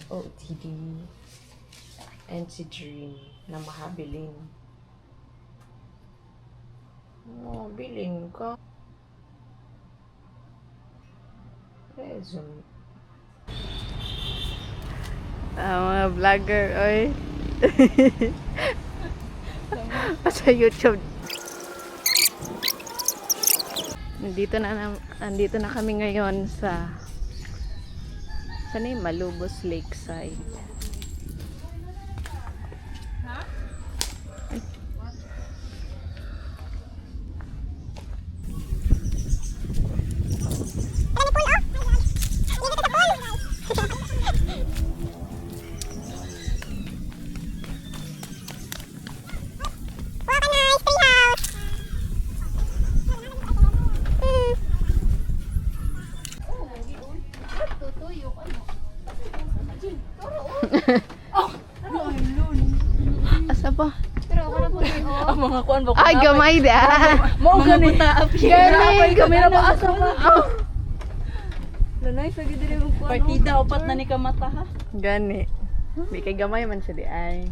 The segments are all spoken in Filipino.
OOTD, and si Dream na mahabilin. Oh, bilin ka. Resume. Mga vlogger, oy. Sa YouTube. Nandito na kami ngayon sa Malubos Lakeside. Asa ba? Ang mga kuan ba? Ay, gamay da. Mo gani ta api. Gamay, kamera ba asa ba? Lanay sa gid dili mo kuan. Partida upat na ni ka mata ha. Gani. Di kay gamay man siya di ay.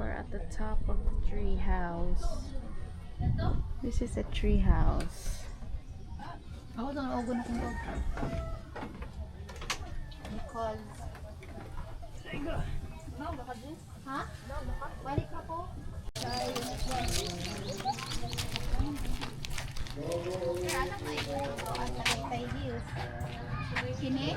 We're at the top of the tree house. This is a tree house. Ako daw ako na kung because ha? Balik ka po. Sini?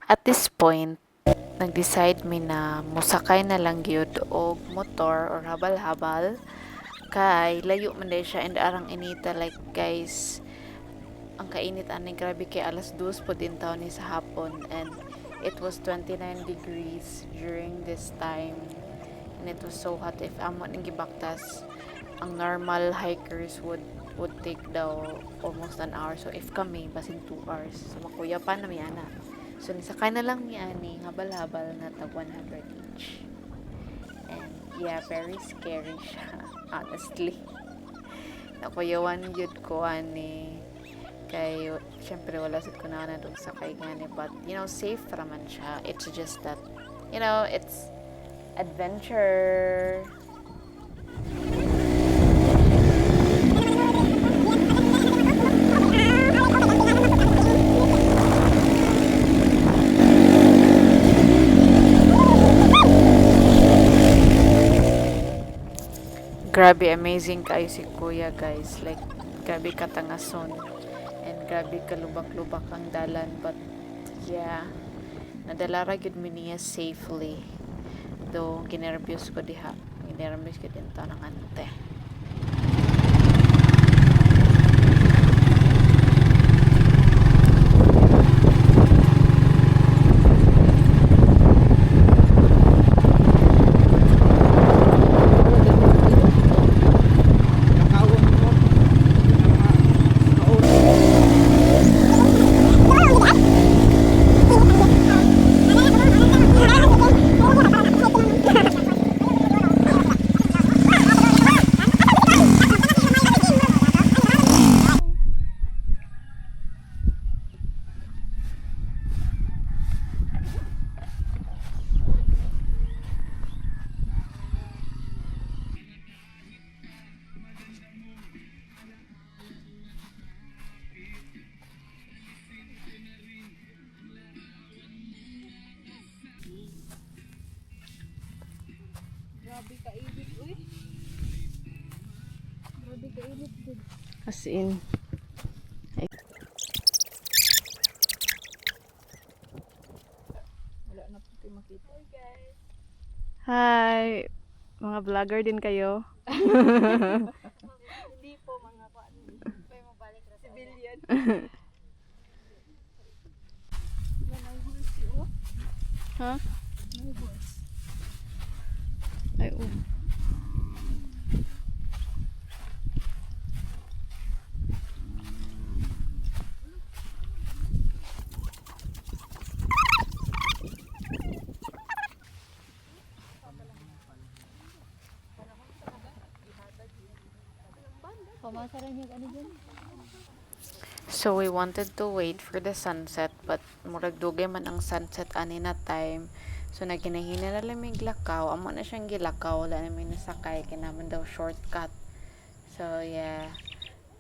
At this point, nag-decide mi na musakay na lang gyud og motor or habal-habal kay layo man day siya and arang inita like guys ang kainit ani grabe kay alas 2 po din taon ni sa hapon and it was 29 degrees during this time and it was so hot if amo ning gibaktas ang normal hikers would take daw almost an hour so if kami basin 2 hours so makuya pa na ana. So, nisakay na lang ni Ani, habal-habal na tag 100 each. And, yeah, very scary siya, honestly. Nakuyawan yun ko, Ani. Kay, syempre, wala sa ko na doon sakay gani. But, you know, safe raman siya. It's just that, you know, it's adventure. Grabe, amazing kayo si Kuya, guys. Like, grabe katangason. And grabe kalubak-lubak ang dalan. But, yeah. Nadalara gyud mi niya safely. Though, ginervyos ko diha. Ginervyos ko din to ng ante. Grabe ka init uy. Grabe ka init din. As in. Ay. Wala na po kayo makita. Hi guys. Hi! Mga vlogger din kayo. Hindi po mga kuan. May mabalik na civilian. Lanay hulsi oh. Ha? May boss. Ay, oh. Pamasaran yung ano dyan. So we wanted to wait for the sunset but murag dugay man ang sunset ani na time. So naginahina na lang may lakaw. Amo na siyang gilakaw, wala na may nasakay kinaman daw shortcut. So yeah,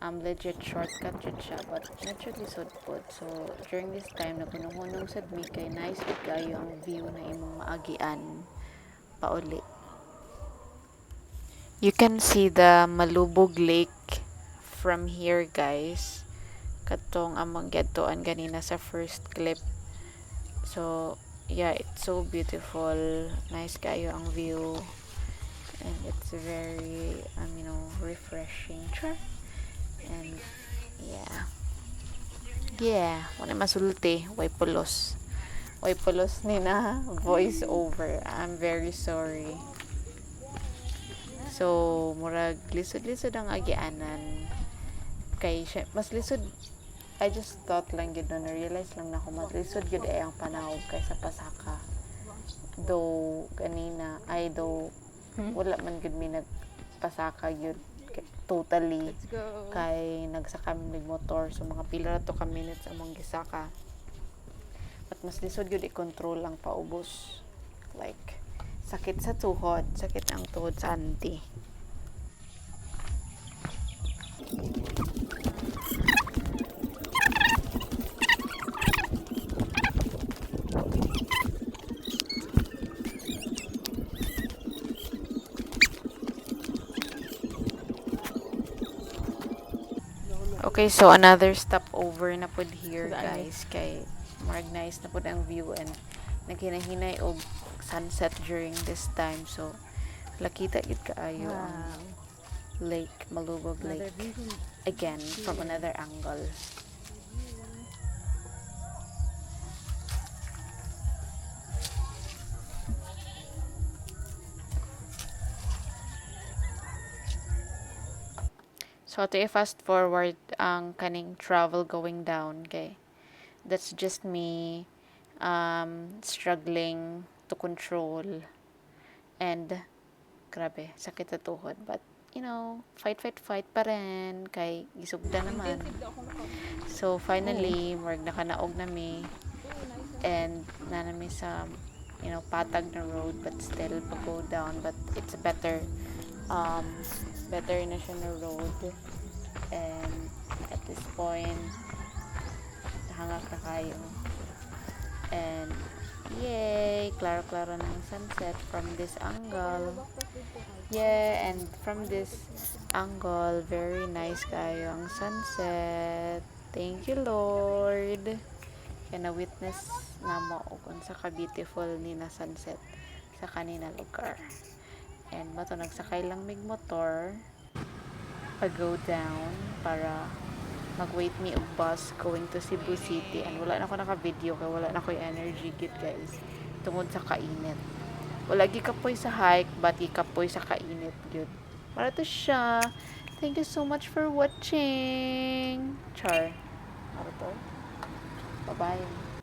legit shortcut jud siya but naturally sud pod. So during this time nagunong-hunong sad mi kay nice gud kayo ang view na imong maagian pauli. You can see the Malubog Lake from here, guys. Katong among gedtoan ganina sa first clip. So yeah, it's so beautiful. Nice kayo ang view. And it's very refreshing. Sure. And yeah, wala masulti, way pulos ni na voice over. I'm very sorry. So murag lisod-lisod ang agianan kay siya, mas lisod. I just thought lang yun na realize lang na ako mas lisod yun ay ang panahog kaysa pasaka. Though kanina wala man gud mi nagpasaka yun totally. Let's go. Kay nagsaka mi motor so mga pila ra to ka minutes among gisaka. At mas lisod yun i-control ang paubos. Like sakit sa tuhod, sakit ang tuhod sa anti. Okay, so another stopover na pod here, guys. Kay marag nice na pod ang view and naghinay-hinay og sunset during this time. So lakita gid kaayo ang Lake Malubog Lake again from another angle. So to fast forward ang kaning travel going down, okay? That's just me struggling to control and grabe, sakit sa tuhod. But fight pa rin kay gisugda naman. So finally, marag nakanaog nami and nanami sa patag na road but still go down, but it's better na siya na road. And at this point hangak na kayo and yay, klaro-klaro ng sunset from this angle. Yeah, and from this angle very nice kayo ang sunset. Thank you, Lord. Kaya na-witness na mo kung sa ka-beautiful ni na sunset sa kanina lugar. And mato nagsakay lang mig motor pa-go down para mag-wait me og bus going to Cebu City. And wala na ako naka-video kaya wala na ako energy git, guys. Tungod sa kainit. Wala gikapoy sa hike, but gikapoy sa kainit gyud. Para to siya. Thank you so much for watching. Char. Ano to? Bye-bye.